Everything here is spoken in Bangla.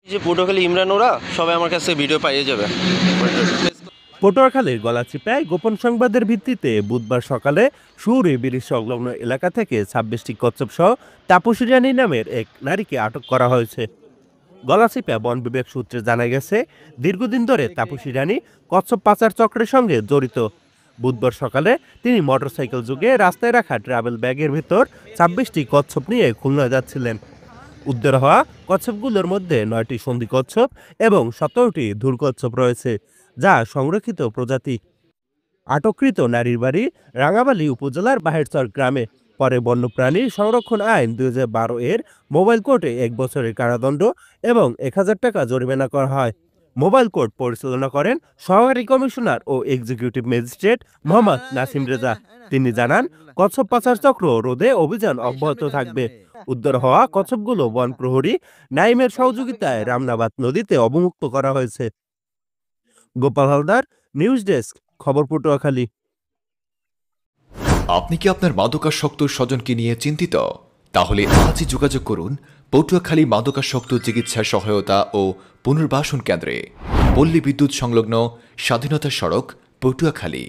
যে পটুয়াখালী ইমরান ওরা সবাই আমার কাছে ভিডিও পাইয়ে যাবে। পটুয়াখালীর গলাচিপায় গোপন সংবাদের ভিত্তিতে বুধবার সকালে সুরে ব্রিজ সংলগ্ন এলাকা থেকে ২৬টি কচ্ছপ সহ তাপসী রানী নামের এক নারীকে আটক করা হয়েছে। গলাচিপা বন বিভাগ সূত্রে জানা গেছে, দীর্ঘদিন ধরে তাপসী রানী কচ্ছপ পাচার চক্রের সঙ্গে জড়িত। বুধবার সকালে তিনি মোটরসাইকেল যোগে রাস্তায় রাখা ট্রাভেল ব্যাগের ভেতর ২৬টি কচ্ছপ নিয়ে খুলনা যাচ্ছিলেন। উদ্ধার হওয়া কচ্ছপগুলোর মধ্যে ৯টি সন্ধি কচ্ছপ এবং ১৭টি ধুর কচ্ছপ রয়েছে, যা সংরক্ষিত প্রজাতি। আটককৃত নারীর বাড়ি রাঙাবালী উপজেলার বাহেরচর গ্রামে। পরে বন্যপ্রাণী সংরক্ষণ আইন ২০১২ এর মোবাইল কোর্টে ১ বছরের কারাদণ্ড এবং ১,০০০ টাকা জরিমানা করা হয়। মোবাইল কোর্ট পরিচালনা করেন সহকারী কমিশনার ও এক্সিকিউটিভ ম্যাজিস্ট্রেট মোহাম্মদ নাসিম রেজা। তিনি জানান, কচ্ছপ পাচার চক্র রোধে অভিযান অব্যাহত থাকবে। উদ্ধার হওয়া কচ্ছপগুলো বন প্রহরী নাইমের সহযোগিতায় রামনাবাদ নদীতে অবমুক্ত করা হয়েছে। গোপাল হালদার, নিউজ ডেস্ক, খবর পটুয়াখালী। আপনি কি আপনার মাদকাসক্ত স্বজনকে নিয়ে চিন্তিত? তাহলে আজই যোগাযোগ করুন পটুয়াখালী মাদকাসক্ত চিকিৎসা সহায়তা ও পুনর্বাসন কেন্দ্রে, পল্লী বিদ্যুৎ সংলগ্ন স্বাধীনতা সড়ক, পটুয়াখালী।